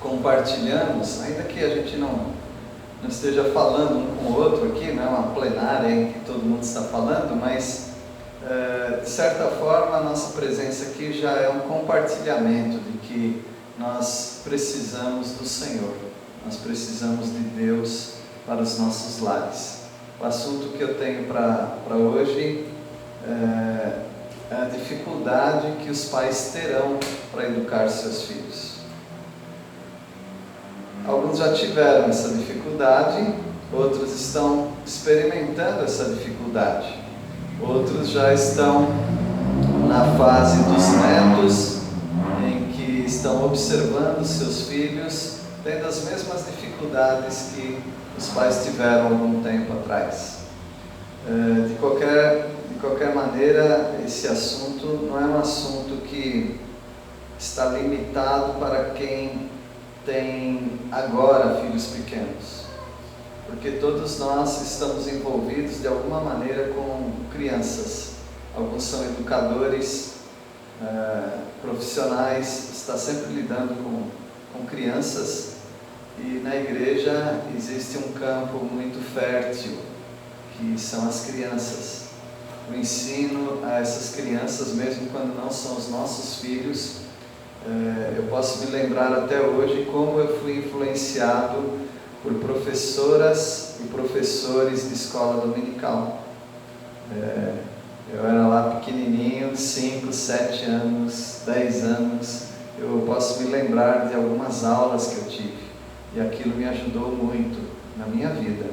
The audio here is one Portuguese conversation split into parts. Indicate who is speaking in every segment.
Speaker 1: compartilhamos, ainda que a gente não esteja falando um com o outro aqui, não é uma plenária em que todo mundo está falando, mas de certa forma a nossa presença aqui já é um compartilhamento de que nós precisamos do Senhor, nós precisamos de Deus para os nossos lares. O assunto que eu tenho para hoje é a dificuldade que os pais terão para educar seus filhos. Alguns já tiveram essa dificuldade, outros estão experimentando essa dificuldade, outros já estão na fase dos netos, em que estão observando seus filhos tendo as mesmas dificuldades que os pais tiveram algum tempo atrás. De qualquer maneira, esse assunto não é um assunto que está limitado para quem tem agora filhos pequenos, porque todos nós estamos envolvidos de alguma maneira com crianças. Alguns são educadores, profissionais, está sempre lidando com crianças, e na igreja existe um campo muito fértil, que são as crianças. O ensino a essas crianças, mesmo quando não são os nossos filhos, eu posso me lembrar até hoje como eu fui influenciado por professoras e professores de escola dominical. Eu era lá pequenininho, 5, 7 anos, 10 anos, eu posso me lembrar de algumas aulas que eu tive, e aquilo me ajudou muito na minha vida,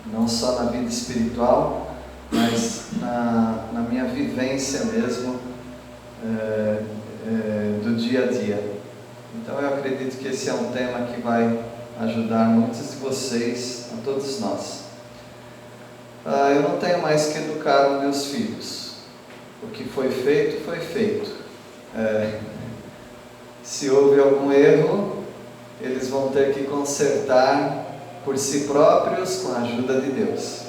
Speaker 1: não só na vida espiritual, mas na minha vivência mesmo, do dia a dia. Então eu acredito que esse é um tema que vai ajudar muitos de vocês, a todos nós. Eu não tenho mais que educar os meus filhos. O que foi feito, foi feito. Se houve algum erro, eles vão ter que consertar por si próprios com a ajuda de Deus.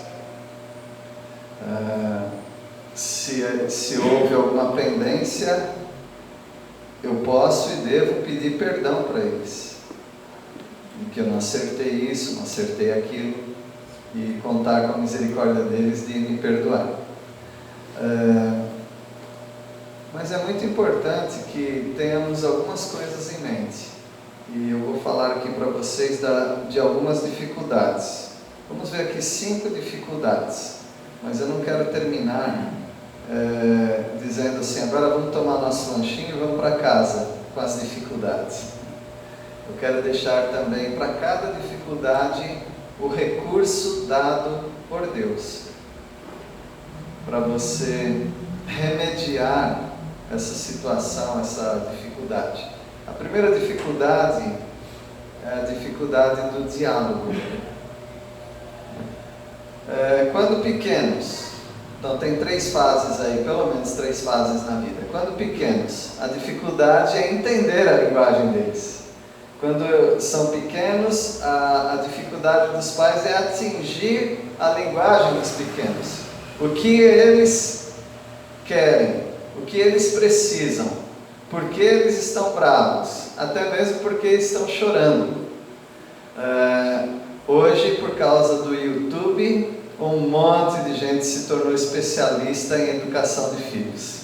Speaker 1: Se houve alguma pendência, eu posso e devo pedir perdão para eles, que eu não acertei isso, não acertei aquilo, e contar com a misericórdia deles de me perdoar. Mas é muito importante que tenhamos algumas coisas em mente, e eu vou falar aqui para vocês de algumas dificuldades. Vamos ver aqui 5 dificuldades, mas eu não quero terminar dizendo assim: agora vamos tomar nosso lanchinho e vamos para casa com as dificuldades. Eu quero deixar também para cada dificuldade o recurso dado por Deus, para você remediar essa situação, essa dificuldade. A primeira dificuldade é a dificuldade do diálogo. Quando pequenos, então tem 3 fases aí, pelo menos 3 fases na vida. Quando pequenos, a dificuldade é entender a linguagem deles. Quando são pequenos, a dificuldade dos pais é atingir a linguagem dos pequenos. O que eles querem, o que eles precisam, por que eles estão bravos, até mesmo porque estão chorando. Hoje, por causa do YouTube, um monte de gente se tornou especialista em educação de filhos.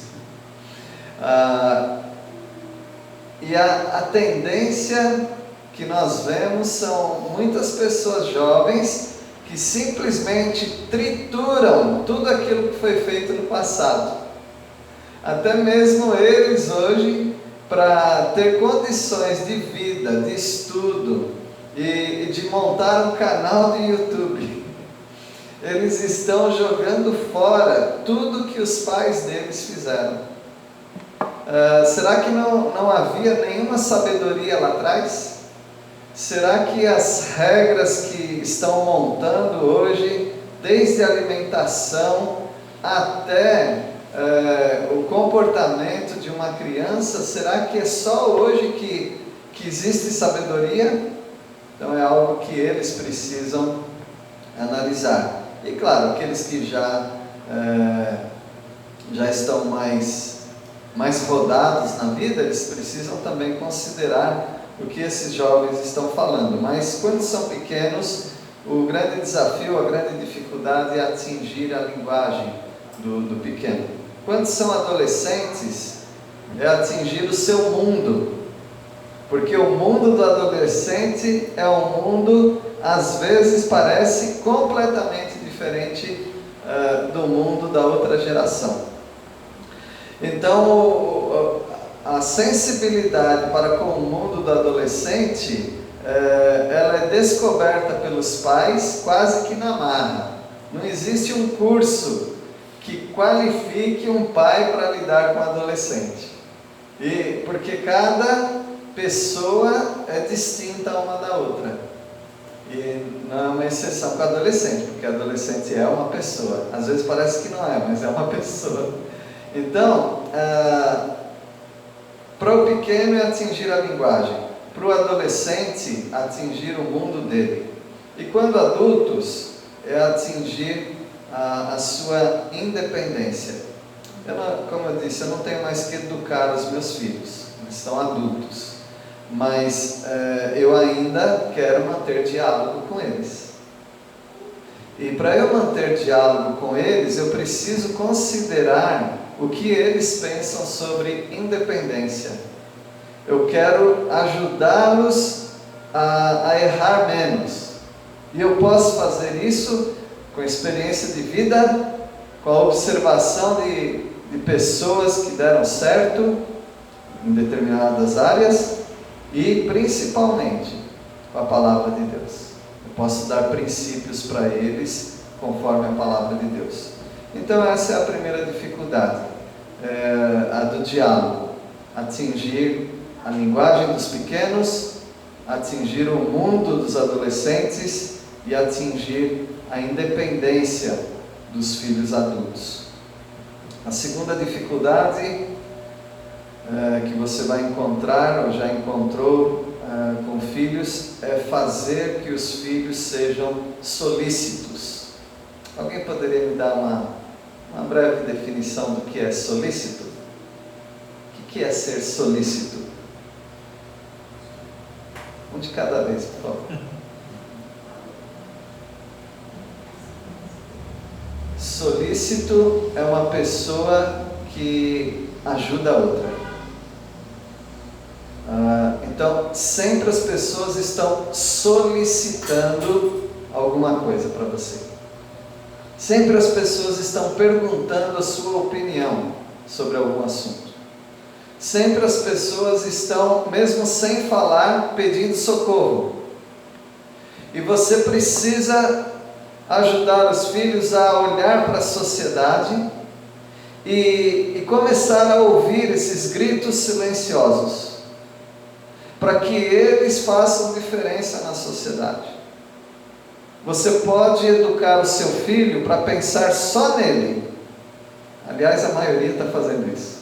Speaker 1: E a tendência que nós vemos são muitas pessoas jovens que simplesmente trituram tudo aquilo que foi feito no passado. Até mesmo eles hoje, para ter condições de vida, de estudo e de montar um canal de YouTube, eles estão jogando fora tudo que os pais deles fizeram. Será que não havia nenhuma sabedoria lá atrás? Será que as regras que estão montando hoje, desde a alimentação até o comportamento de uma criança, será que é só hoje que existe sabedoria? Então é algo que eles precisam analisar. E claro, aqueles que já estão mais rodados na vida, eles precisam também considerar o que esses jovens estão falando, mas quando são pequenos, o grande desafio, a grande dificuldade é atingir a linguagem do pequeno. Quando são adolescentes, é atingir o seu mundo, porque o mundo do adolescente é um mundo, às vezes parece completamente diferente do mundo da outra geração. Então, a sensibilidade para com o mundo do adolescente, ela é descoberta pelos pais quase que na marra. Não existe um curso que qualifique um pai para lidar com o adolescente. Porque cada pessoa é distinta uma da outra. E não é uma exceção com o adolescente, porque adolescente é uma pessoa. Às vezes parece que não é, mas é uma pessoa. Então, para o pequeno é atingir a linguagem, para o adolescente atingir o mundo dele. E quando adultos, é atingir a sua independência. Como eu disse, eu não tenho mais que educar os meus filhos, eles são adultos. Mas eu ainda quero manter diálogo com eles. E para eu manter diálogo com eles, eu preciso considerar o que eles pensam sobre independência. Eu quero ajudá-los a errar menos. E eu posso fazer isso com a experiência de vida, com a observação de pessoas que deram certo em determinadas áreas, e principalmente com a palavra de Deus. Eu posso dar princípios para eles conforme a palavra de Deus. Então essa é a primeira dificuldade, a do diálogo. Atingir a linguagem dos pequenos, atingir o mundo dos adolescentes e atingir a independência dos filhos adultos. A segunda dificuldade que você vai encontrar, ou já encontrou com filhos, é fazer que os filhos sejam solícitos. Alguém poderia me dar uma breve definição do que é solícito? O que é ser solícito? Um de cada vez, por favor. Solícito é uma pessoa que ajuda a outra. Então, sempre as pessoas estão solicitando alguma coisa para você. Sempre as pessoas estão perguntando a sua opinião sobre algum assunto. Sempre as pessoas estão, mesmo sem falar, pedindo socorro. E você precisa ajudar os filhos a olhar para a sociedade e começar a ouvir esses gritos silenciosos, para que eles façam diferença na sociedade. Você pode educar o seu filho para pensar só nele. Aliás, a maioria está fazendo isso.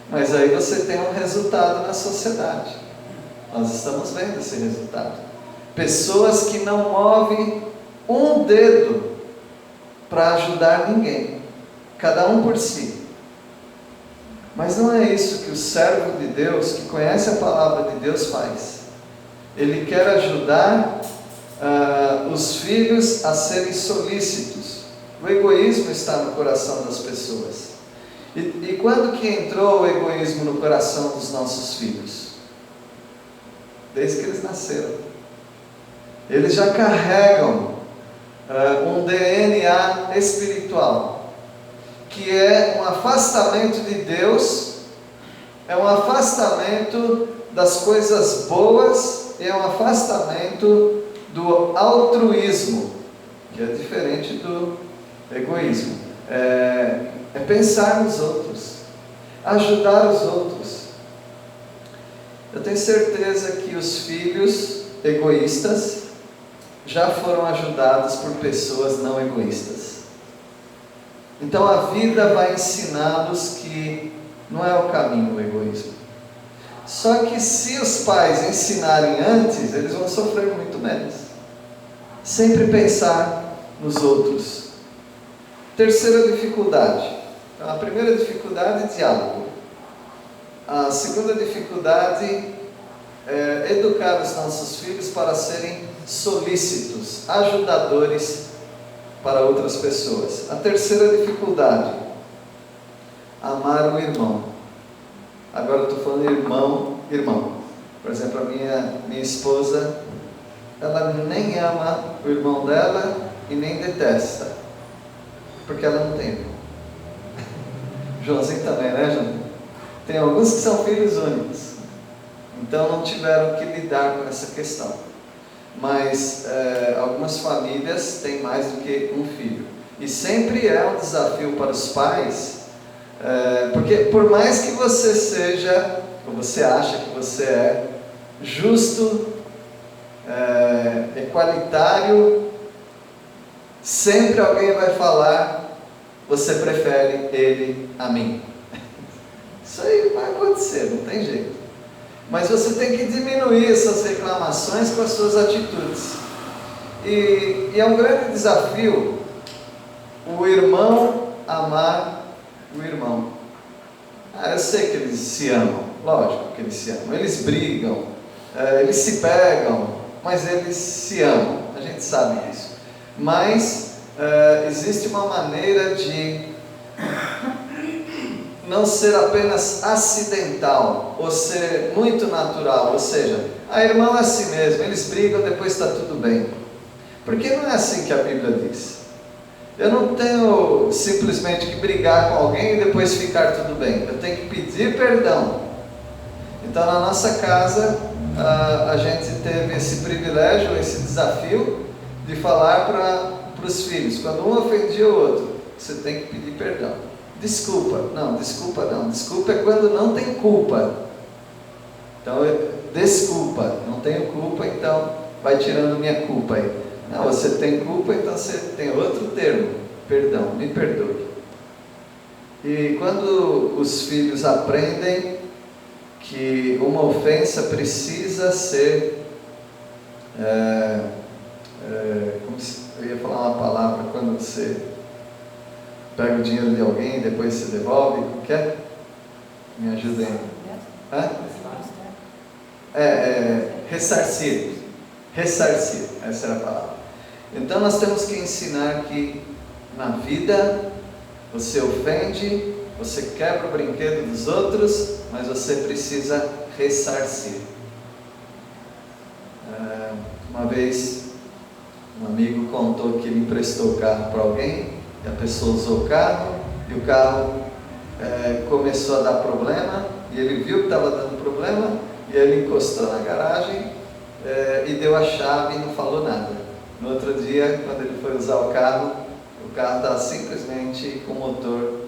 Speaker 1: Mas aí você tem um resultado na sociedade. Nós estamos vendo esse resultado. Pessoas que não movem um dedo para ajudar ninguém, cada um por si. Mas não é isso que o servo de Deus, que conhece a palavra de Deus, faz. Ele quer ajudar os filhos a serem solícitos. O egoísmo está no coração das pessoas. E quando que entrou o egoísmo no coração dos nossos filhos? Desde que eles nasceram. Eles já carregam um DNA espiritual, que é um afastamento de Deus, é um afastamento das coisas boas, e é um afastamento do altruísmo, que é diferente do egoísmo. É pensar nos outros, ajudar os outros. Eu tenho certeza que os filhos egoístas já foram ajudados por pessoas não egoístas. Então a vida vai ensiná-los que não é o caminho o egoísmo. Só que se os pais ensinarem antes, eles vão sofrer muito menos. Sempre pensar nos outros. Terceira dificuldade. Então, a primeira dificuldade é diálogo. A segunda dificuldade educar os nossos filhos para serem solícitos, ajudadores para outras pessoas. A terceira dificuldade, amar o irmão. Agora eu estou falando irmão. Por exemplo, a minha esposa, ela nem ama o irmão dela e nem detesta, porque ela não tem irmão. Joãozinho também, né, João? Tem alguns que são filhos únicos, então não tiveram que lidar com essa questão. Mas algumas famílias têm mais do que um filho. E sempre é um desafio para os pais, porque por mais que você seja, ou você acha que você é justo, equalitário, sempre alguém vai falar, você prefere ele a mim. Isso aí vai acontecer, não tem jeito. Mas você tem que diminuir essas reclamações com as suas atitudes. E é um grande desafio o irmão amar o irmão. Eu sei que eles se amam, lógico que eles se amam. Eles brigam, eles se pegam, mas eles se amam. A gente sabe disso. Mas existe uma maneira de não ser apenas acidental, ou ser muito natural, ou seja, a irmã é assim mesmo, eles brigam, depois está tudo bem. Porque não é assim que a Bíblia diz. Eu não tenho simplesmente que brigar com alguém e depois ficar tudo bem. Eu tenho que pedir perdão. Então na nossa casa, a gente teve esse privilégio, esse desafio de falar para os filhos, quando um ofendia o outro, você tem que pedir perdão. Desculpa não, desculpa é quando não tem culpa. Então, desculpa, não tenho culpa, então vai tirando minha culpa aí. Não, você tem culpa, então você tem outro termo, perdão, me perdoe. E quando os filhos aprendem que uma ofensa precisa ser, eu ia falar uma palavra, quando você pega o dinheiro de alguém e depois se devolve, o que é? Me ajudem. Ressarcir. Ressarcir, essa era a palavra. Então nós temos que ensinar que na vida você ofende, você quebra o brinquedo dos outros, mas você precisa ressarcir. Uma vez um amigo contou que ele emprestou o carro para alguém, e a pessoa usou o carro, e o carro começou a dar problema, e ele viu que estava dando problema, e ele encostou na garagem e deu a chave e não falou nada. No outro dia, quando ele foi usar o carro estava simplesmente com o motor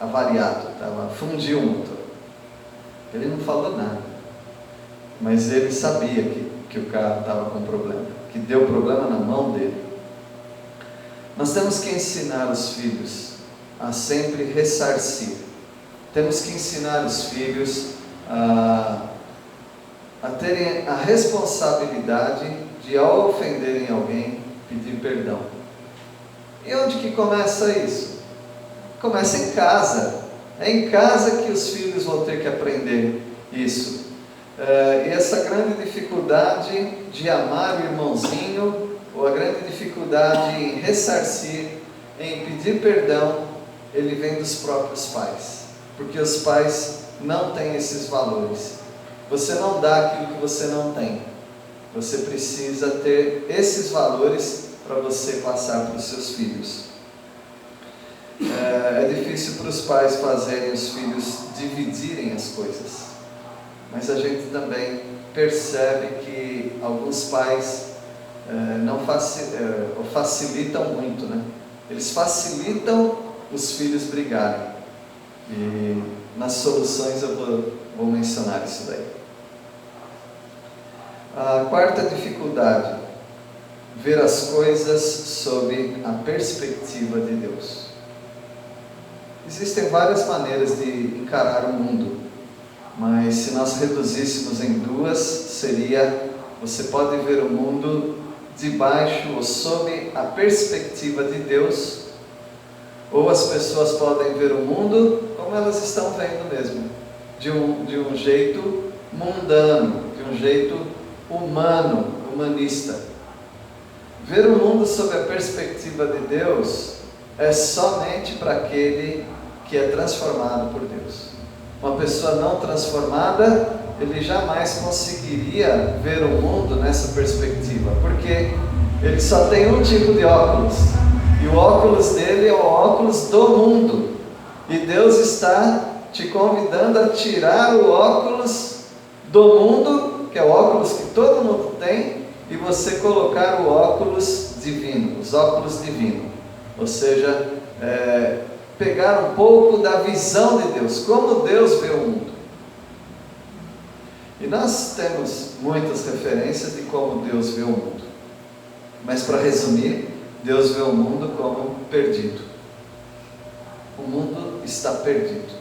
Speaker 1: avariado, fundiu o motor. Ele não falou nada, mas ele sabia que o carro estava com problema, que deu problema na mão dele. Nós temos que ensinar os filhos a sempre ressarcir. Temos que ensinar os filhos a terem a responsabilidade de, ao ofenderem alguém, pedir perdão. E onde que começa isso? Começa em casa. É em casa que os filhos vão ter que aprender isso. E essa grande dificuldade de amar o irmãozinho, ou a grande dificuldade em ressarcir, em pedir perdão, ele vem dos próprios pais. Porque os pais não têm esses valores. Você não dá aquilo que você não tem. Você precisa ter esses valores para você passar para os seus filhos. É difícil para os pais fazerem os filhos dividirem as coisas. Mas a gente também percebe que alguns pais facilitam muito, né? Eles facilitam os filhos brigarem. E nas soluções eu vou mencionar isso daí. A quarta dificuldade, ver as coisas sob a perspectiva de Deus. Existem várias maneiras de encarar o mundo, mas se nós reduzíssemos em duas, seria: você pode ver o mundo debaixo ou sob a perspectiva de Deus, ou as pessoas podem ver o mundo como elas estão vendo mesmo, de um jeito mundano, de um jeito humano, humanista. Ver o mundo sob a perspectiva de Deus é somente para aquele que é transformado por Deus. Uma pessoa não transformada, ele jamais conseguiria ver o mundo nessa perspectiva, porque ele só tem um tipo de óculos, e o óculos dele é o óculos do mundo, e Deus está te convidando a tirar o óculos do mundo, que é o óculos que todo mundo tem, e você colocar o óculos divino, os óculos divinos, ou seja, pegar um pouco da visão de Deus, como Deus vê o mundo. E nós temos muitas referências de como Deus vê o mundo, mas para resumir, Deus vê o mundo como perdido. O mundo está perdido.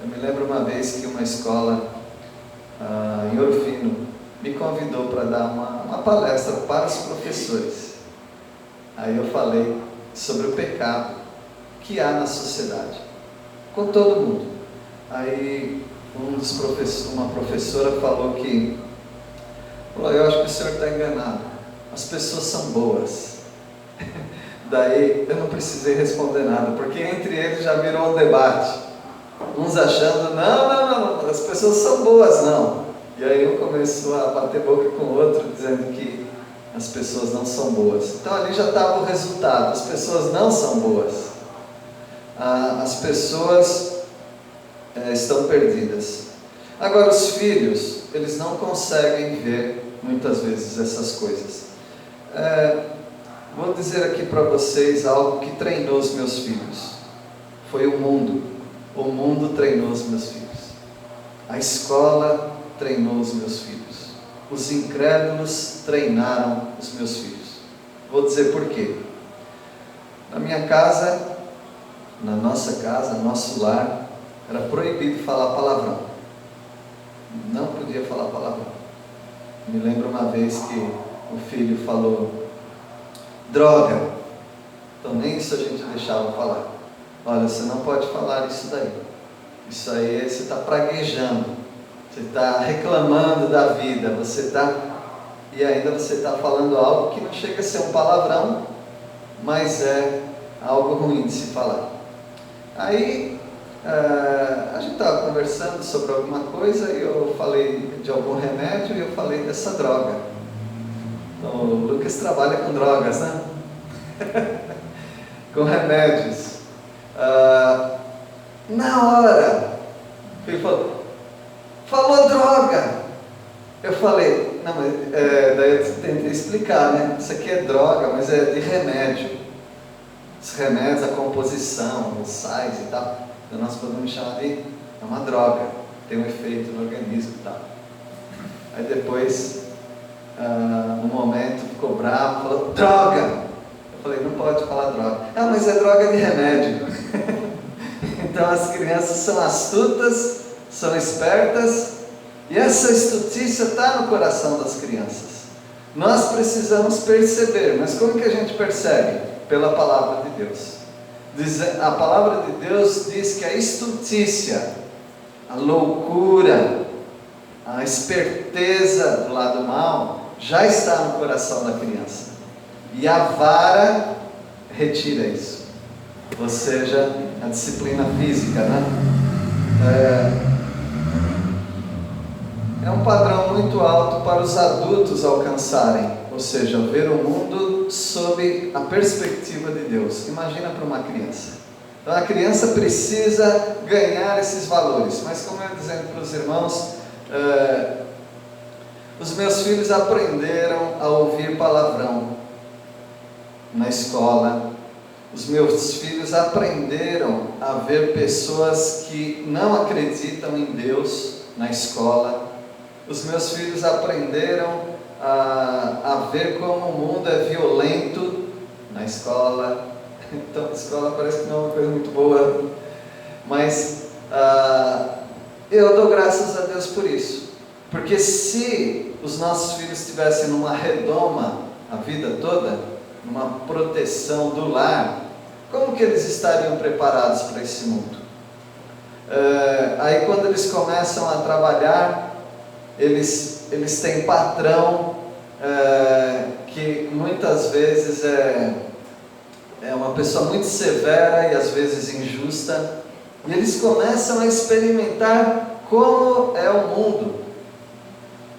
Speaker 1: Eu me lembro uma vez que uma escola em Ouro Fino me convidou para dar uma palestra para os professores. Aí eu falei sobre o pecado que há na sociedade, com todo mundo. Aí uma professora falou que, eu acho que o senhor está enganado, as pessoas são boas. Daí eu não precisei responder nada, porque entre eles já virou um debate, uns achando, não, as pessoas são boas, não. E aí um começou a bater boca com o outro, dizendo que as pessoas não são boas. Então ali já estava o resultado, as pessoas não são boas. As pessoas estão perdidas. Agora os filhos, eles não conseguem ver muitas vezes essas coisas. Vou dizer aqui para vocês algo que treinou os meus filhos. Foi o mundo. O mundo treinou os meus filhos. A escola treinou os meus filhos. Os incrédulos treinaram os meus filhos. Vou dizer por quê. Na minha casa, na nossa casa, nosso lar, era proibido falar palavrão. Não podia falar palavrão. Me lembro uma vez que o filho falou droga. Então nem isso a gente deixava falar. Olha, você não pode falar isso daí. Isso aí você está praguejando. Você está reclamando da vida. E ainda você está falando algo que não chega a ser um palavrão, mas é algo ruim de se falar. Aí a gente estava conversando sobre alguma coisa e eu falei de algum remédio e eu falei dessa droga. Então, o Lucas trabalha com drogas, né? Com remédios. Na hora, ele falou droga. Eu falei, não, mas daí eu tentei explicar, né? Isso aqui é droga, mas é de remédio. Os remédios, a composição, os sais e tal, então nós podemos chamar de uma droga, tem um efeito no organismo e tal. Aí depois, no momento, ficou bravo, falou droga. Eu falei, não pode falar droga. Mas é droga de remédio. Então as crianças são astutas, são espertas, e essa estutice está no coração das crianças. Nós precisamos perceber, mas como que a gente percebe? Pela palavra de Deus. A palavra de Deus diz que a estutícia, a loucura, a esperteza do lado mal já está no coração da criança, e a vara retira isso, ou seja, a disciplina física, né? É um padrão muito alto para os adultos alcançarem, ou seja, ver o mundo sob a perspectiva de Deus. Imagina para uma criança. Então a criança precisa ganhar esses valores, mas como eu ia dizendo para os irmãos, os meus filhos aprenderam a ouvir palavrão na escola. Os meus filhos aprenderam a ver pessoas que não acreditam em Deus na escola. Os meus filhos aprenderam a ver como o mundo é violento na escola. Então a escola parece que não é uma coisa muito boa, mas eu dou graças a Deus por isso, porque se os nossos filhos estivessem numa redoma a vida toda, numa proteção do lar, como que eles estariam preparados para esse mundo? Aí quando eles começam a trabalhar, eles têm patrão que muitas vezes é uma pessoa muito severa e às vezes injusta, e eles começam a experimentar como é o mundo.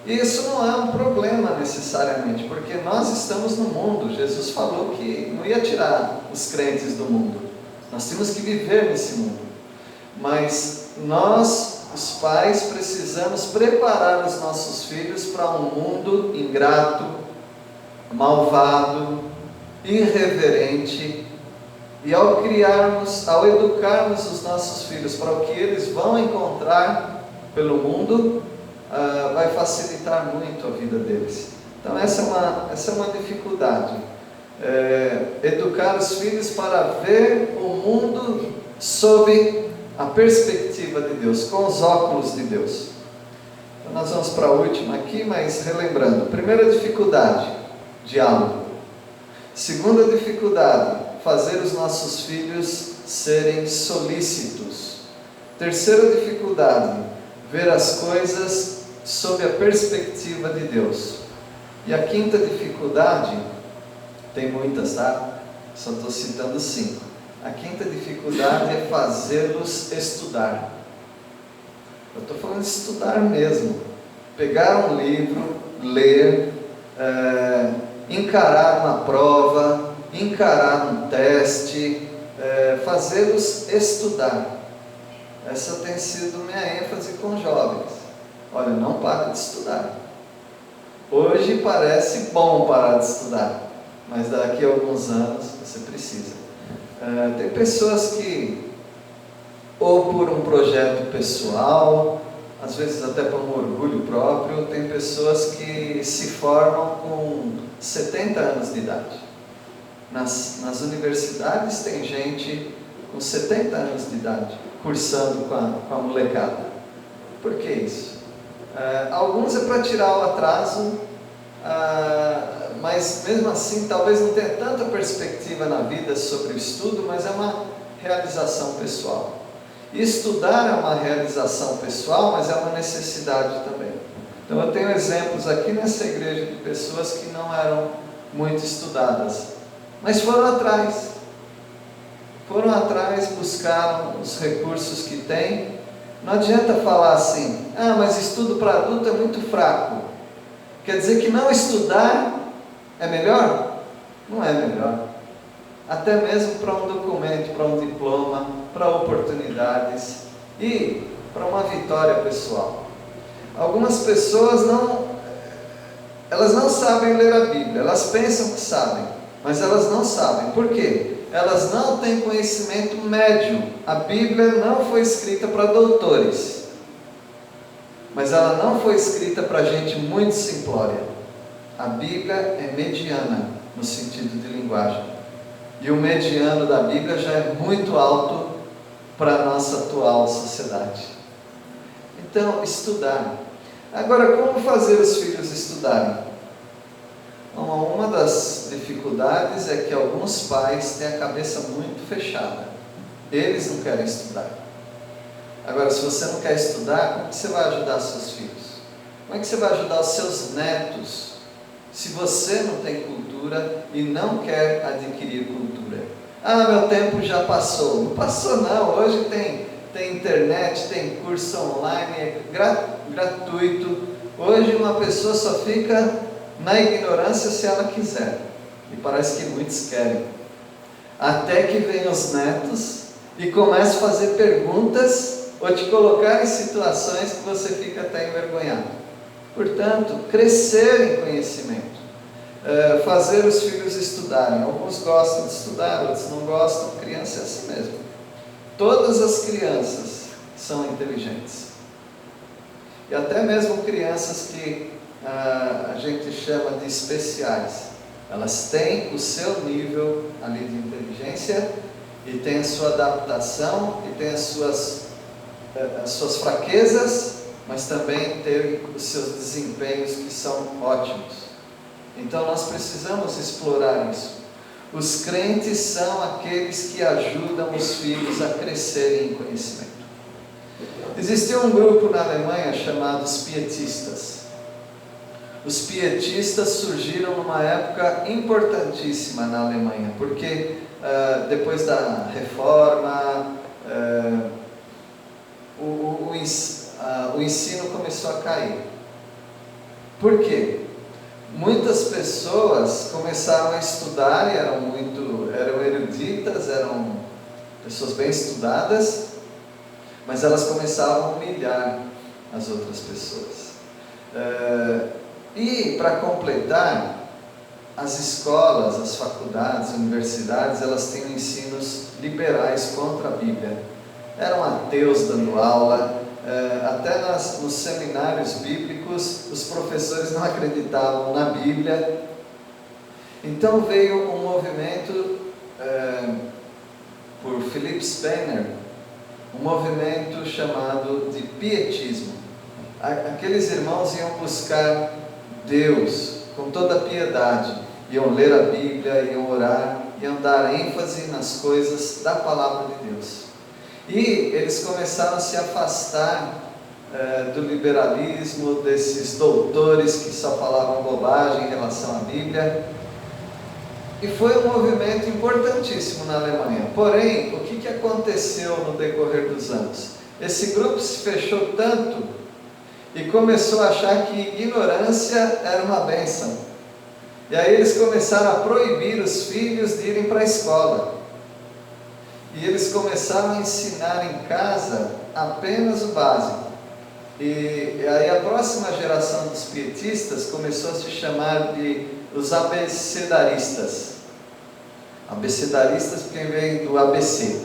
Speaker 1: E isso não é um problema necessariamente, porque nós estamos no mundo. Jesus falou que não ia tirar os crentes do mundo, nós temos que viver nesse mundo, mas nós, os pais, precisamos preparar os nossos filhos para um mundo ingrato, malvado, irreverente, e ao educarmos os nossos filhos para o que eles vão encontrar pelo mundo, vai facilitar muito a vida deles. Então essa é uma dificuldade, educar os filhos para ver o mundo sob a perspectiva de Deus, com os óculos de Deus. Então nós vamos para a última aqui, mas relembrando: primeira dificuldade, diálogo. Segunda dificuldade, fazer os nossos filhos serem solícitos. Terceira dificuldade, ver as coisas sob a perspectiva de Deus. E a quinta dificuldade, tem muitas, tá? Só estou citando 5. A quinta dificuldade é fazê-los estudar. Eu estou falando de estudar mesmo. Pegar um livro, ler, encarar uma prova, encarar um teste, fazê-los estudar. Essa tem sido minha ênfase com jovens. Olha, não para de estudar. Hoje parece bom parar de estudar, mas daqui a alguns anos você precisa. Tem pessoas que, ou por um projeto pessoal, às vezes até por um orgulho próprio, tem pessoas que se formam com 70 anos de idade. Nas universidades tem gente com 70 anos de idade, cursando com a molecada. Por que isso? Alguns é para tirar o atraso, mas mesmo assim talvez não tenha tanta perspectiva na vida sobre o estudo, mas é uma realização pessoal. E estudar é uma realização pessoal, mas é uma necessidade também. Então eu tenho exemplos aqui nessa igreja de pessoas que não eram muito estudadas, mas foram atrás, buscaram os recursos que têm. Não adianta falar assim: mas estudo para adulto é muito fraco. Quer dizer que não estudar é melhor? Não é melhor. Até mesmo para um documento, para um diploma, para oportunidades e para uma vitória pessoal. Algumas pessoas elas não sabem ler a Bíblia, elas pensam que sabem, mas elas não sabem. Por quê? Elas não têm conhecimento médio. A Bíblia não foi escrita para doutores, mas ela não foi escrita para gente muito simplória. A Bíblia é mediana no sentido de linguagem, e o mediano da Bíblia já é muito alto para a nossa atual sociedade. Então, estudar. Agora, como fazer os filhos estudarem? Uma das dificuldades é que alguns pais têm a cabeça muito fechada. Eles não querem estudar. Agora, se você não quer estudar, como que você vai ajudar seus filhos? Como é que você vai ajudar os seus netos, se você não tem cultura e não quer adquirir cultura? Meu tempo já passou. Não passou não, hoje tem internet, tem curso online, é gratuito. Hoje uma pessoa só fica na ignorância se ela quiser, e parece que muitos querem, até que venham os netos e comece a fazer perguntas ou te colocar em situações que você fica até envergonhado. Portanto, crescer em conhecimento, fazer os filhos estudarem. Alguns gostam de estudar, outros não gostam. Criança é assim mesmo. Todas as crianças são inteligentes, e até mesmo crianças que a gente chama de especiais, elas têm o seu nível ali de inteligência, e tem a sua adaptação, e tem as suas fraquezas, mas também tem os seus desempenhos que são ótimos. Então nós precisamos explorar isso. Os crentes são aqueles que ajudam os filhos a crescerem em conhecimento. Existia um grupo na Alemanha chamado os pietistas. Os pietistas surgiram numa época importantíssima na Alemanha, porque depois da Reforma, o ensino começou a cair. Por quê? Muitas pessoas começaram a estudar e eram eruditas, eram pessoas bem estudadas, mas elas começavam a humilhar as outras pessoas. E para completar, as escolas, as faculdades, as universidades, elas tinham ensinos liberais contra a Bíblia. Eram ateus dando aula, até nos seminários bíblicos, os professores não acreditavam na Bíblia. Então veio um movimento por Philip Spener, um movimento chamado de pietismo. Aqueles irmãos iam buscar Deus com toda a piedade, iam ler a Bíblia, iam orar, iam dar ênfase nas coisas da palavra de Deus. E eles começaram a se afastar do liberalismo, desses doutores que só falavam bobagem em relação à Bíblia. E foi um movimento importantíssimo na Alemanha. Porém, o que aconteceu no decorrer dos anos? Esse grupo se fechou tanto e começou a achar que ignorância era uma bênção. E aí eles começaram a proibir os filhos de irem para a escola. E eles começaram a ensinar em casa apenas o básico. E aí a próxima geração dos pietistas começou a se chamar de os abecedaristas. Abecedaristas porque vem do ABC.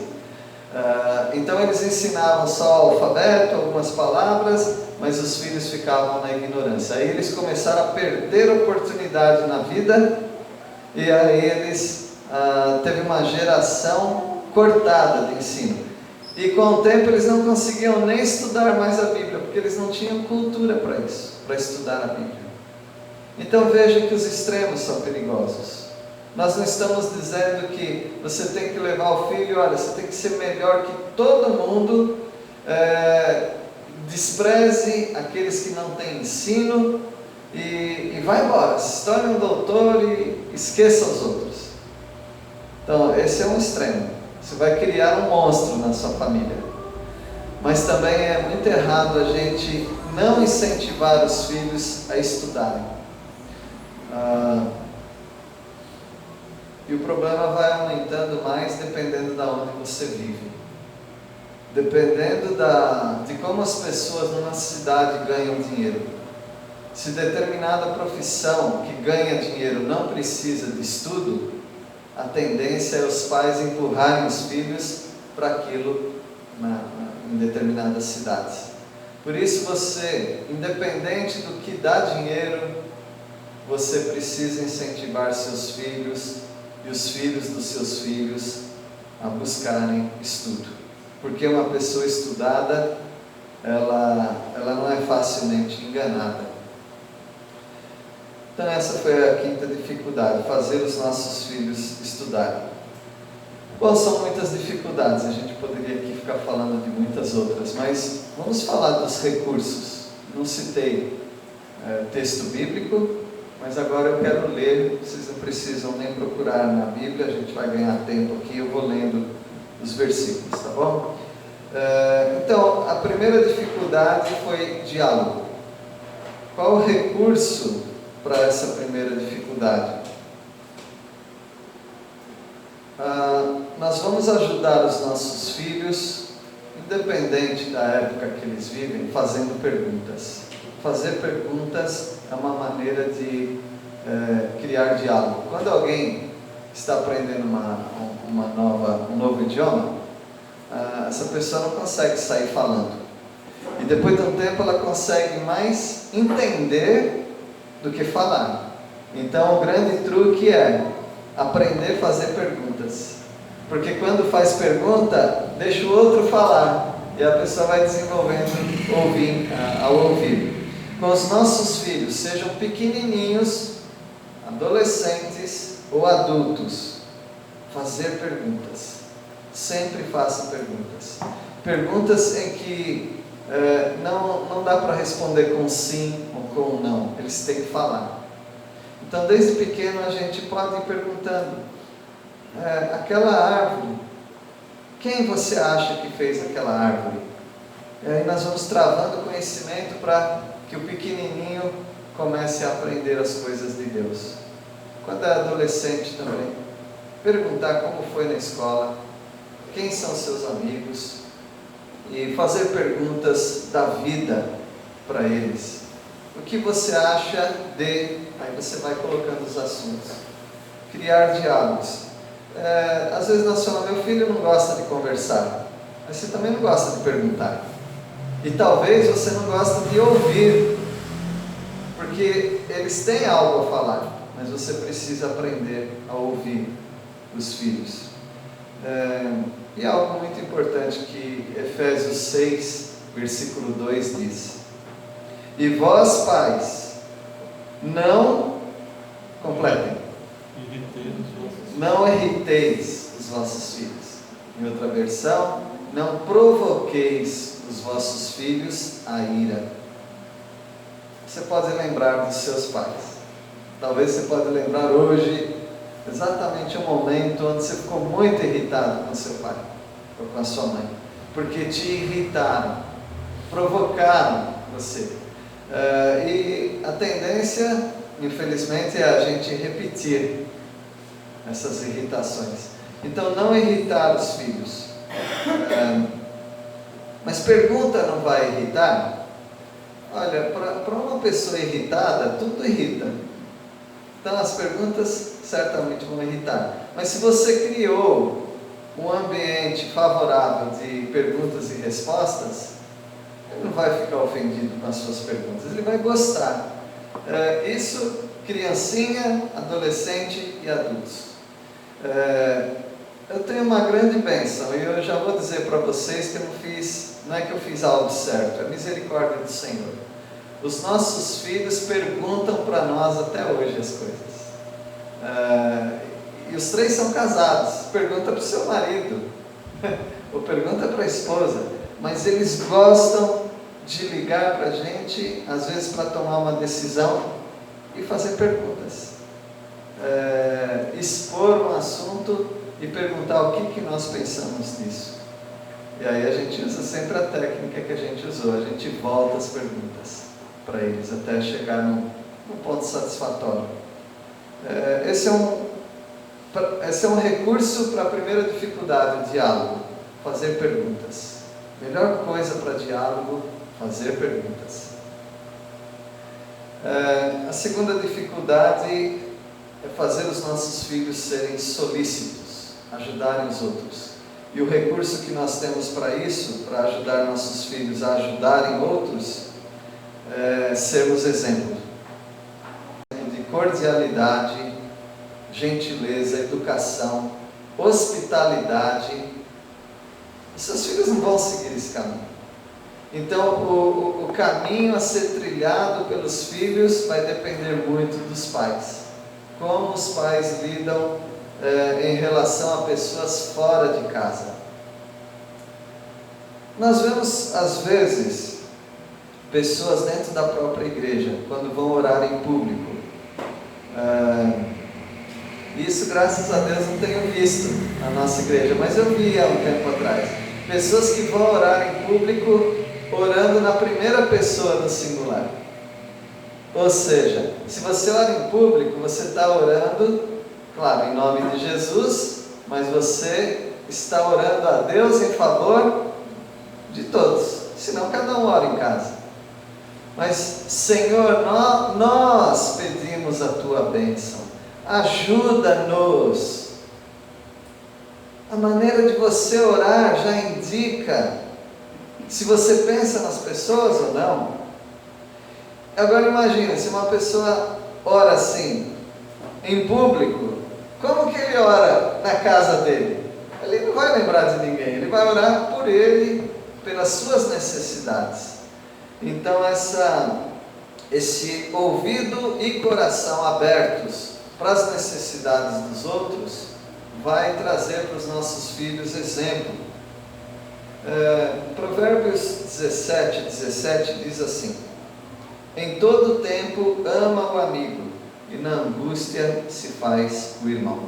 Speaker 1: Então eles ensinavam só o alfabeto, algumas palavras, mas os filhos ficavam na ignorância. Aí eles começaram a perder oportunidade na vida, e aí eles teve uma geração cortada de ensino. E com o tempo eles não conseguiam nem estudar mais a Bíblia, porque eles não tinham cultura para isso, para estudar a Bíblia. Então veja que os extremos são perigosos. Nós não estamos dizendo que você tem que levar o filho, olha, você tem que ser melhor que todo mundo, despreze aqueles que não têm ensino e vai embora, se torne um doutor e esqueça os outros. Então esse é um extremo, você vai criar um monstro na sua família. Mas também é muito errado a gente não incentivar os filhos a estudarem. E o problema vai aumentando mais dependendo de onde você vive. Dependendo de como as pessoas numa cidade ganham dinheiro. Se determinada profissão que ganha dinheiro não precisa de estudo, a tendência é os pais empurrarem os filhos para aquilo em determinadas cidades. Por isso você, independente do que dá dinheiro, você precisa incentivar seus filhos e os filhos dos seus filhos a buscarem estudo. Porque uma pessoa estudada, ela não é facilmente enganada. Então essa foi a quinta dificuldade, fazer os nossos filhos estudarem. Bom, são muitas dificuldades, a gente poderia aqui ficar falando de muitas outras, mas vamos falar dos recursos. Não citei texto bíblico, mas agora eu quero ler, vocês não precisam nem procurar na Bíblia, a gente vai ganhar tempo aqui, eu vou lendo os versículos, tá bom? Então, a primeira dificuldade foi diálogo. Qual o recurso para essa primeira dificuldade? Nós vamos ajudar os nossos filhos, independente da época que eles vivem, fazendo perguntas. Fazer perguntas é uma maneira de criar diálogo. Quando alguém está aprendendo um novo idioma, essa pessoa não consegue sair falando. E depois de um tempo ela consegue mais entender do que falar. Então o grande truque é aprender a fazer perguntas. Porque quando faz pergunta, deixa o outro falar. E a pessoa vai desenvolvendo ao ouvir. Com os nossos filhos, sejam pequenininhos, adolescentes ou adultos, fazer perguntas. Sempre faça perguntas. perguntas em que não dá para responder com sim ou com não, eles têm que falar. Então, desde pequeno a gente pode ir perguntando, aquela árvore, quem você acha que fez aquela árvore? E aí nós vamos travando conhecimento para que o pequenininho comece a aprender as coisas de Deus. Quando é adolescente também, perguntar como foi na escola, quem são seus amigos, e fazer perguntas da vida para eles. O que você acha de... Aí você vai colocando os assuntos. Criar diálogos. Às vezes nós falamos, meu filho não gosta de conversar, mas você também não gosta de perguntar. E talvez você não goste de ouvir, porque eles têm algo a falar, mas você precisa aprender a ouvir os filhos. E algo muito importante que Efésios 6, versículo 2 diz: e vós, pais, não completem, não irriteis os vossos filhos. Em outra versão, não provoqueis os vossos filhos a ira. Você pode lembrar dos seus pais. Talvez você pode lembrar hoje exatamente o momento onde você ficou muito irritado com seu pai ou com a sua mãe, porque te irritaram, provocaram você. E a tendência, infelizmente, é a gente repetir essas irritações. Então, não irritar os filhos. Mas pergunta não vai irritar? Olha, para uma pessoa irritada, tudo irrita. Então, as perguntas certamente vão irritar. Mas se você criou um ambiente favorável de perguntas e respostas, ele não vai ficar ofendido com as suas perguntas, ele vai gostar. Isso, criancinha, adolescente e adultos. Eu tenho uma grande bênção, e eu já vou dizer para vocês que não é que eu fiz algo certo, é misericórdia do Senhor. Os nossos filhos perguntam para nós até hoje as coisas. E os 3 são casados. Pergunta para o seu marido ou pergunta para a esposa, mas eles gostam de ligar para a gente, às vezes para tomar uma decisão e fazer perguntas, expor um assunto e perguntar o que nós pensamos nisso. E aí a gente usa sempre a técnica que a gente usou, a gente volta as perguntas para eles até chegar num ponto satisfatório. Esse é um recurso para a primeira dificuldade, o diálogo, fazer perguntas. Melhor coisa para diálogo, fazer perguntas. A segunda dificuldade é fazer os nossos filhos serem solícitos, ajudarem os outros. E o recurso que nós temos para isso, para ajudar nossos filhos a ajudarem outros, é sermos exemplo de cordialidade, gentileza, educação, hospitalidade. Os seus filhos não vão seguir esse caminho. Então, o caminho a ser trilhado pelos filhos vai depender muito dos pais. Como os pais lidam em relação a pessoas fora de casa. Nós vemos, às vezes, pessoas dentro da própria igreja, quando vão orar em público. Isso, graças a Deus, não tenho visto na nossa igreja, mas eu vi há um tempo atrás. Pessoas que vão orar em público, orando na primeira pessoa do singular. Ou seja, se você ora em público, você está orando, claro, em nome de Jesus, mas você está orando a Deus em favor de todos. Senão cada um ora em casa. Mas, Senhor, nós pedimos a Tua bênção. Ajuda-nos. A maneira de você orar já indica se você pensa nas pessoas ou não. Agora imagina, se uma pessoa ora assim, em público, como que ele ora na casa dele? Ele não vai lembrar de ninguém, ele vai orar por ele, pelas suas necessidades. Então esse ouvido e coração abertos para as necessidades dos outros, vai trazer para os nossos filhos exemplo. Provérbios 17 diz assim: em todo tempo ama o amigo, e na angústia se faz o irmão.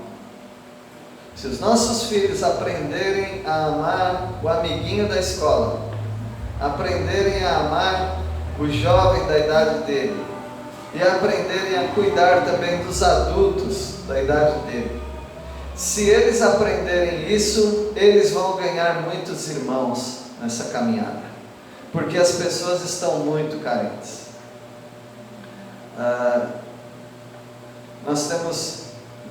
Speaker 1: Se os nossos filhos aprenderem a amar o amiguinho da escola, aprenderem a amar o jovem da idade dele, e aprenderem a cuidar também dos adultos da idade dele, se eles aprenderem isso, eles vão ganhar muitos irmãos nessa caminhada, porque as pessoas estão muito carentes. Nós temos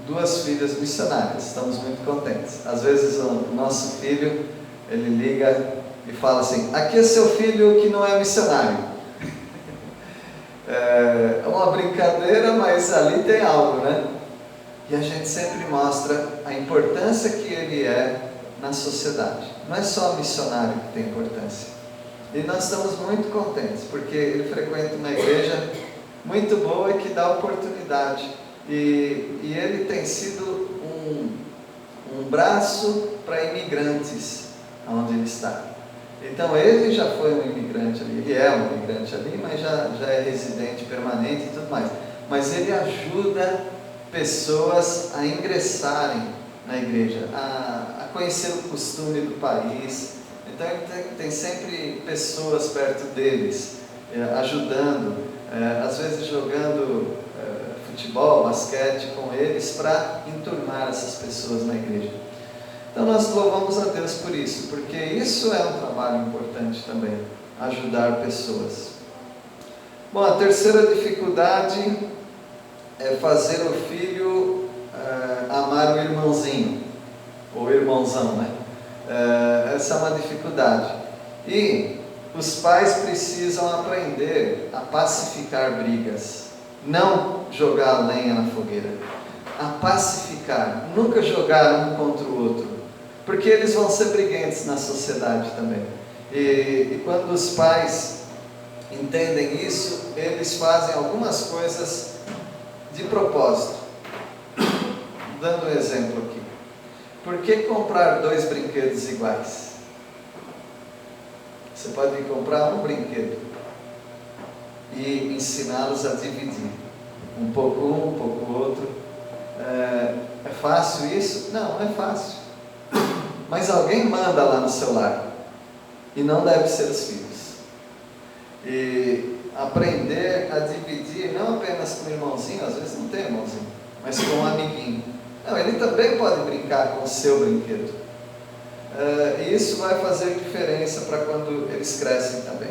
Speaker 1: 2 filhas missionárias, estamos muito contentes. Às vezes o nosso filho, ele liga e fala assim: aqui é seu filho que não é missionário. É uma brincadeira, mas ali tem algo, né? E a gente sempre mostra a importância que ele é na sociedade. Não é só missionário que tem importância. E nós estamos muito contentes, porque ele frequenta uma igreja muito boa e que dá oportunidade. E ele tem sido um braço para imigrantes onde ele está. Então ele já foi um imigrante ali, ele é um imigrante ali, mas já é residente permanente e tudo mais. Mas ele ajuda pessoas a ingressarem na igreja, a conhecer o costume do país. Então ele tem sempre pessoas perto deles, ajudando, às vezes jogando futebol, basquete com eles, para enturmar essas pessoas na igreja. Então nós louvamos a Deus por isso, porque isso é um trabalho importante também, ajudar pessoas. Bom, a terceira dificuldade é fazer o filho amar o irmãozinho, ou irmãozão, né? Essa é uma dificuldade. E os pais precisam aprender a pacificar brigas, não jogar lenha na fogueira, a pacificar, nunca jogar um contra o outro, porque eles vão ser briguentes na sociedade também. E quando os pais entendem isso, eles fazem algumas coisas de propósito. Dando um exemplo aqui: por que comprar 2 brinquedos iguais? Você pode comprar um brinquedo e ensiná-los a dividir, um pouco outro. É fácil isso? Não, não é fácil. Mas alguém manda lá no seu lar, e não deve ser os filhos. E aprender a dividir, não apenas com o irmãozinho, às vezes não tem irmãozinho, mas com um amiguinho. Não, ele também pode brincar com o seu brinquedo. E isso vai fazer diferença para quando eles crescem também.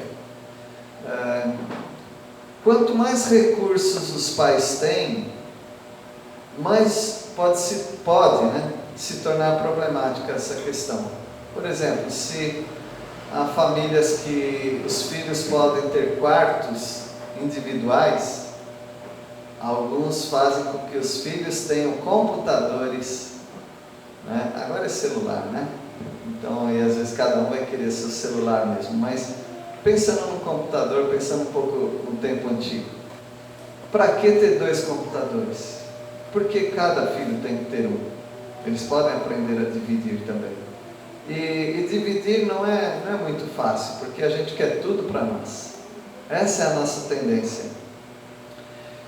Speaker 1: Quanto mais recursos os pais têm, mais pode se tornar problemática essa questão. Por exemplo, se há famílias que os filhos podem ter quartos individuais, alguns fazem com que os filhos tenham computadores, né? Agora é celular, né? Então, e às vezes cada um vai querer seu celular mesmo, mas pensando no computador, pensando um pouco no tempo antigo, para que ter 2 computadores? Porque cada filho tem que ter um. Eles podem aprender a dividir também. E dividir não é muito fácil, porque a gente quer tudo para nós. Essa é a nossa tendência.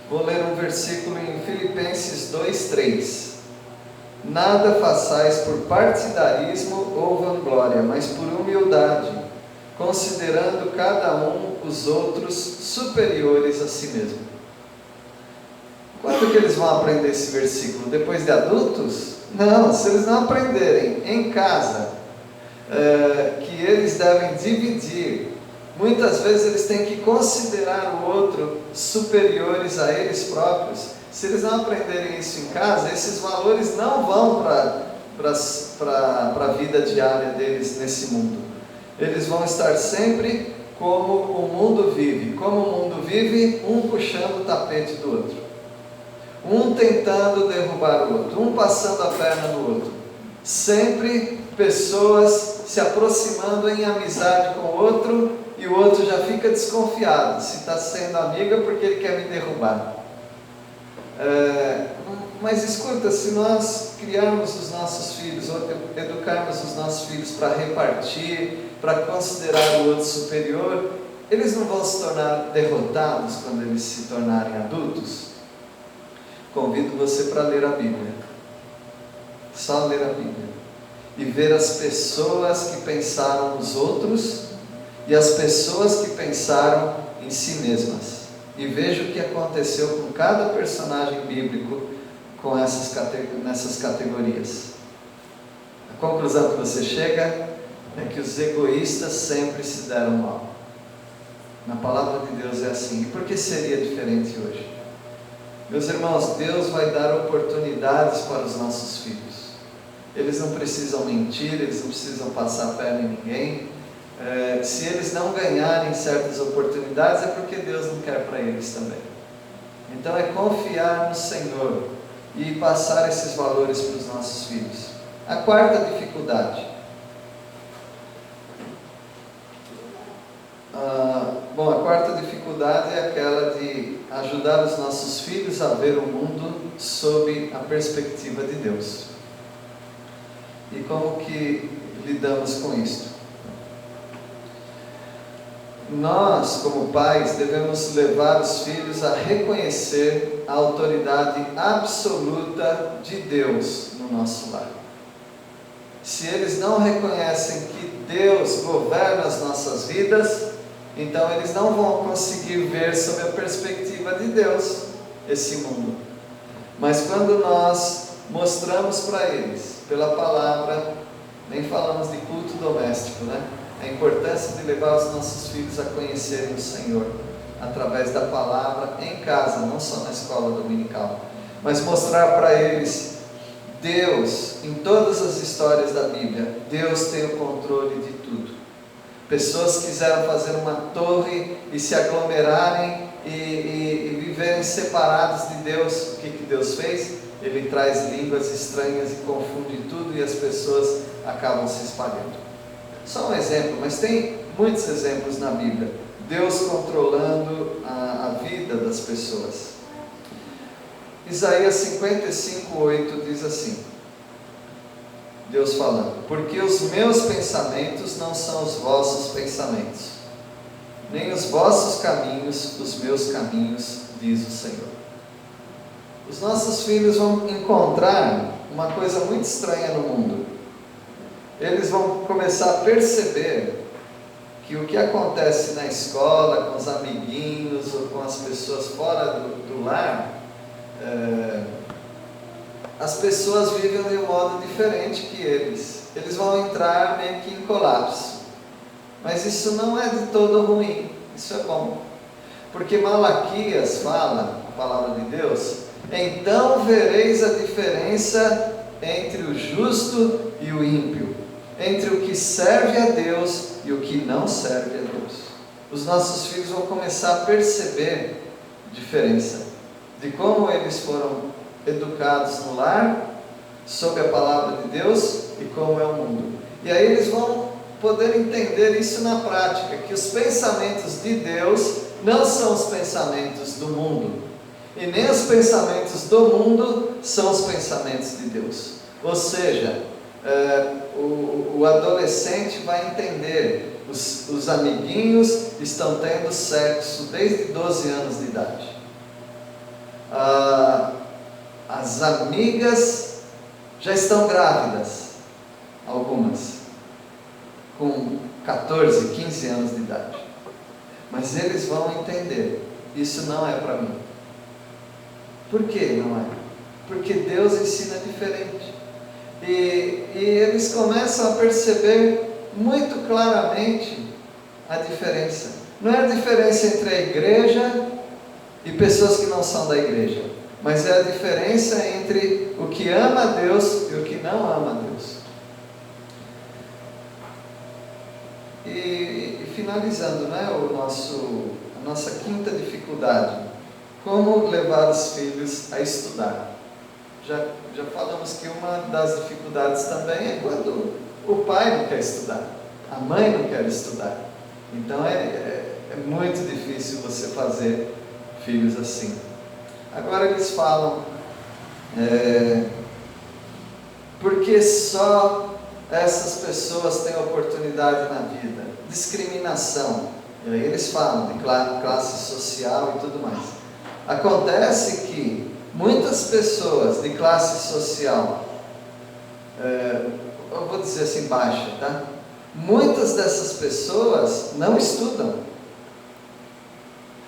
Speaker 1: Vou ler um versículo em Filipenses 2:3. Nada façais por partidarismo ou vanglória, mas por humildade, considerando cada um os outros superiores a si mesmo. Quando que eles vão aprender esse versículo? Depois de adultos? Não, se eles não aprenderem em casa, que eles devem dividir, muitas vezes eles têm que considerar o outro superiores a eles próprios. Se eles não aprenderem isso em casa, esses valores não vão para a vida diária deles nesse mundo. Eles vão estar sempre como o mundo vive. Como o mundo vive, um puxando o tapete do outro, um tentando derrubar o outro, um passando a perna no outro. Sempre pessoas se aproximando em amizade com o outro, e o outro já fica desconfiado se está sendo amiga porque ele quer me derrubar. Mas escuta, se nós criarmos os nossos filhos, ou educarmos os nossos filhos para repartir, para considerar o outro superior, eles não vão se tornar derrotados quando eles se tornarem adultos? Convido você para ler a Bíblia. Só ler a Bíblia. E ver as pessoas que pensaram nos outros e as pessoas que pensaram em si mesmas. E veja o que aconteceu com cada personagem bíblico com nessas categorias. A conclusão que você chega é que os egoístas sempre se deram mal. Na palavra de Deus é assim. E por que seria diferente hoje? Meus irmãos, Deus vai dar oportunidades para os nossos filhos. Eles não precisam mentir, eles não precisam passar a perna em ninguém. Se eles não ganharem certas oportunidades, é porque Deus não quer para eles também. Então é confiar no Senhor e passar esses valores para os nossos filhos. A quarta dificuldade. A quarta dificuldade é aquela de ajudar os nossos filhos a ver o mundo sob a perspectiva de Deus. E como que lidamos com isso? Nós, como pais, devemos levar os filhos a reconhecer a autoridade absoluta de Deus no nosso lar. Se eles não reconhecem que Deus governa as nossas vidas, então eles não vão conseguir ver sob a perspectiva de Deus esse mundo. Mas quando nós mostramos para eles, pela palavra, nem falamos de culto doméstico, né? A importância de levar os nossos filhos a conhecerem o Senhor, através da palavra, em casa, não só na escola dominical, mas mostrar para eles Deus, em todas as histórias da Bíblia, Deus tem o controle de tudo. Pessoas quiseram fazer uma torre e se aglomerarem e viverem separados de Deus. O que Deus fez? Ele traz línguas estranhas e confunde tudo e as pessoas acabam se espalhando. Só um exemplo, mas tem muitos exemplos na Bíblia. Deus controlando a vida das pessoas. Isaías 55:8 diz assim, Deus falando: porque os meus pensamentos não são os vossos pensamentos, nem os vossos caminhos os meus caminhos, diz o Senhor. Os nossos filhos vão encontrar uma coisa muito estranha no mundo. Eles vão começar a perceber que o que acontece na escola, com os amiguinhos ou com as pessoas fora do lar, as pessoas vivem de um modo diferente que eles. Eles vão entrar meio que em colapso. Mas isso não é de todo ruim, isso é bom. Porque Malaquias fala, a palavra de Deus, então vereis a diferença entre o justo e o ímpio, entre o que serve a Deus e o que não serve a Deus. Os nossos filhos vão começar a perceber a diferença de como eles foram educados no lar, sob a palavra de Deus, e como é o mundo. E aí eles vão poder entender isso na prática, que os pensamentos de Deus não são os pensamentos do mundo, e nem os pensamentos do mundo são os pensamentos de Deus. Ou seja, o adolescente vai entender, os amiguinhos estão tendo sexo desde 12 anos de idade. As amigas já estão grávidas, algumas, com 14, 15 anos de idade. Mas eles vão entender, isso não é para mim. Por que não é? Porque Deus ensina diferente. E eles começam a perceber muito claramente a diferença. Não é a diferença entre a igreja e pessoas que não são da igreja, mas é a diferença entre o que ama a Deus e o que não ama a Deus. E finalizando, né, a nossa quinta dificuldade: como levar os filhos a estudar. Já falamos que uma das dificuldades também é quando o pai não quer estudar, a mãe não quer estudar. Então é muito difícil você fazer filhos assim. Agora eles falam, porque só essas pessoas têm oportunidade na vida? Discriminação. E aí eles falam de classe social e tudo mais. Acontece que muitas pessoas de classe social, eu vou dizer assim, baixa, tá? Muitas dessas pessoas não estudam.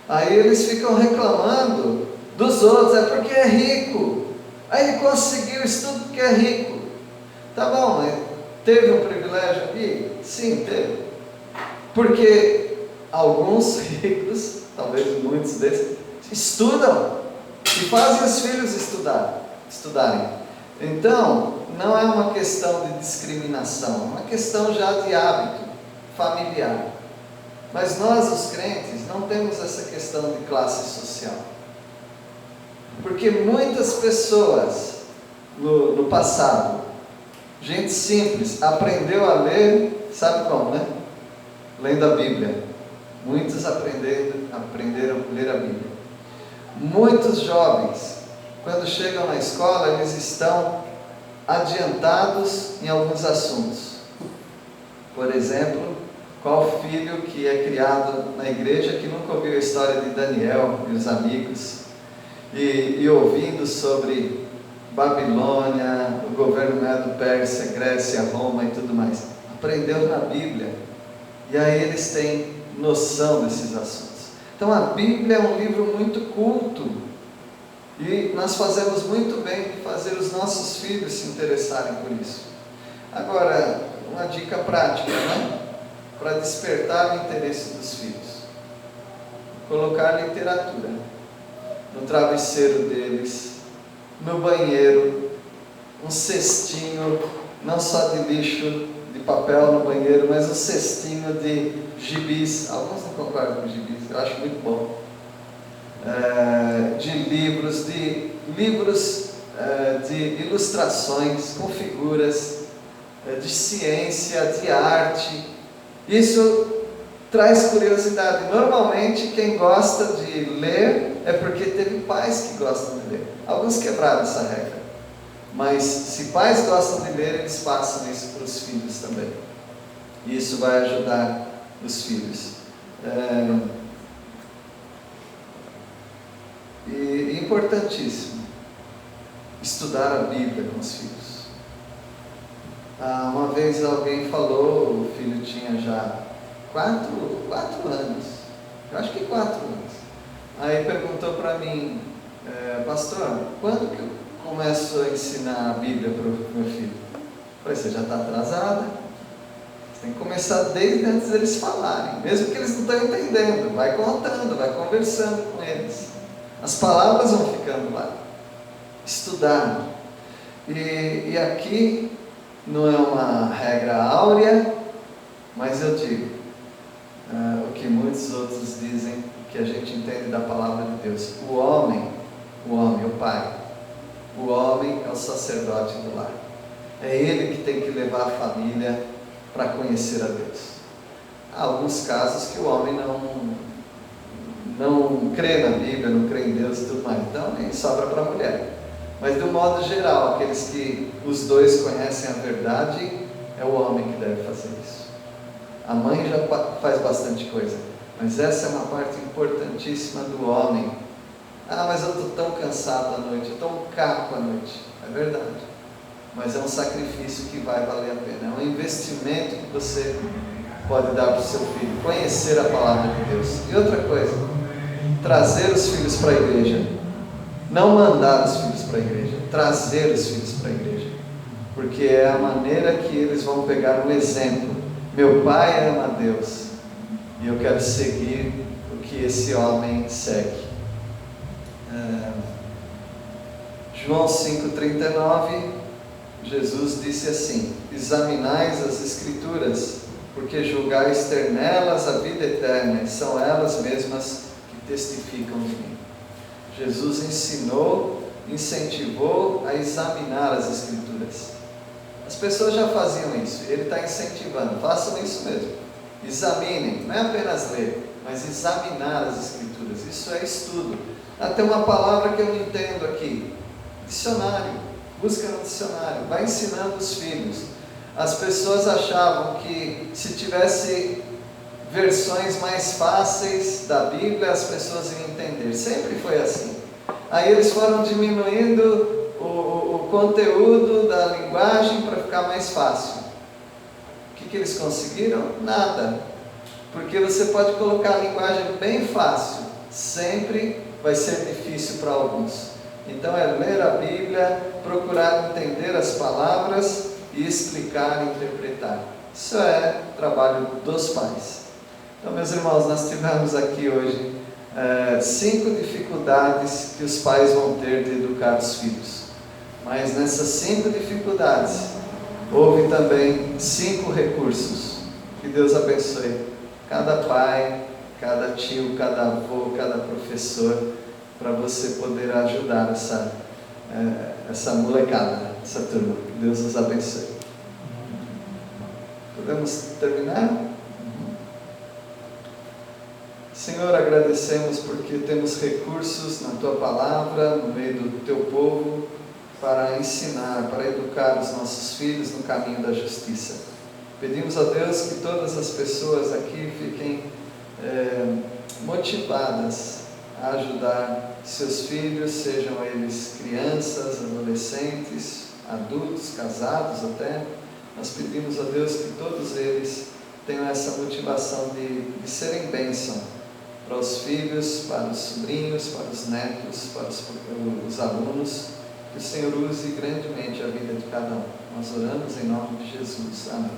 Speaker 1: Aí eles ficam reclamando dos outros, é porque é rico. Aí ele conseguiu estudo porque é rico. Tá bom, mas teve um privilégio aqui? Sim, teve. Porque alguns ricos, talvez muitos desses, estudam e fazem os filhos estudarem. Então, não é uma questão de discriminação, é uma questão já de hábito familiar. Mas nós, os crentes, não temos essa questão de classe social. Porque muitas pessoas no passado, gente simples, aprendeu a ler, sabe como, né? Lendo a Bíblia. Muitos aprenderam a ler a Bíblia. Muitos jovens, quando chegam na escola, eles estão adiantados em alguns assuntos. Por exemplo, qual filho que é criado na igreja que nunca ouviu a história de Daniel e os amigos, e ouvindo sobre Babilônia, o governo Medo-Pérsia, Grécia, Roma e tudo mais. Aprendeu na Bíblia. E aí eles têm noção desses assuntos. Então a Bíblia é um livro muito culto. E nós fazemos muito bem de fazer os nossos filhos se interessarem por isso. Agora, uma dica prática, né? Para despertar o interesse dos filhos. Colocar literatura no travesseiro deles, no banheiro, um cestinho, não só de lixo, de papel no banheiro, mas um cestinho de gibis. Alguns não concordam com gibis, eu acho muito bom. De livros de ilustrações com figuras, de ciência, de arte. Isso traz curiosidade. Normalmente quem gosta de ler é porque teve pais que gostam de ler. Alguns quebraram essa regra, mas se pais gostam de ler, eles passam isso para os filhos também. E isso vai ajudar os filhos. E importantíssimo, estudar a Bíblia com os filhos. Uma vez alguém falou, o filho tinha já 4 anos, eu acho que 4 anos. Aí perguntou para mim, pastor, quando que eu começo a ensinar a Bíblia para o meu filho? Eu falei, você já está atrasada. Você tem que começar desde antes deles falarem, mesmo que eles não estão entendendo. Vai contando, vai conversando com eles. As palavras vão ficando lá. Estudar. E aqui não é uma regra áurea, mas eu digo o que muitos outros dizem, que a gente entende da palavra de Deus. O homem, o pai, o homem é o sacerdote do lar. É ele que tem que levar a família para conhecer a Deus. Há alguns casos que o homem não crê na Bíblia, não crê em Deus e tudo mais, então nem sobra para a mulher. Mas de um modo geral, aqueles que os dois conhecem a verdade, é o homem que deve fazer isso. A mãe já faz bastante coisa, mas essa é uma parte importantíssima do homem. Mas eu estou tão cansado à noite, eu estou um caco à noite. É verdade, mas é um sacrifício que vai valer a pena, é um investimento que você pode dar para o seu filho, conhecer a palavra de Deus. E outra coisa, trazer os filhos para a igreja, não mandar os filhos para a igreja, trazer os filhos para a igreja, porque é a maneira que eles vão pegar um exemplo. Meu pai ama a Deus e eu quero seguir o que esse homem segue. João 5,39, Jesus disse assim: examinais as Escrituras, porque julgais ter nelas a vida eterna, e são elas mesmas que testificam de mim. Jesus ensinou, incentivou a examinar as Escrituras. As pessoas já faziam isso, ele está incentivando, façam isso mesmo. Examinem, não é apenas ler, mas examinar as Escrituras. Isso é estudo. Tem uma palavra que eu não entendo aqui. Dicionário. Busca no dicionário. Vai ensinando os filhos. As pessoas achavam que se tivesse versões mais fáceis da Bíblia, as pessoas iam entender. Sempre foi assim. Aí eles foram diminuindo o conteúdo da linguagem para ficar mais fácil. O que eles conseguiram? Nada. Porque você pode colocar a linguagem bem fácil, sempre vai ser difícil para alguns. Então é ler a Bíblia, procurar entender as palavras e explicar e interpretar. Isso é trabalho dos pais. Então, meus irmãos, nós tivemos aqui hoje 5 dificuldades que os pais vão ter de educar os filhos. Mas nessas 5 dificuldades, houve também 5 recursos. Que Deus abençoe cada pai, cada tio, cada avô, cada professor, para você poder ajudar essa molecada, essa turma. Que Deus os abençoe. Podemos terminar? Senhor, agradecemos porque temos recursos na Tua Palavra, no meio do Teu povo, para ensinar, para educar os nossos filhos no caminho da justiça. Pedimos a Deus que todas as pessoas aqui fiquem motivadas a ajudar seus filhos, sejam eles crianças, adolescentes, adultos, casados até. Nós pedimos a Deus que todos eles tenham essa motivação de serem bênção para os filhos, para os sobrinhos, para os netos, para os alunos. Que o Senhor use grandemente a vida de cada um. Nós oramos em nome de Jesus. Amém.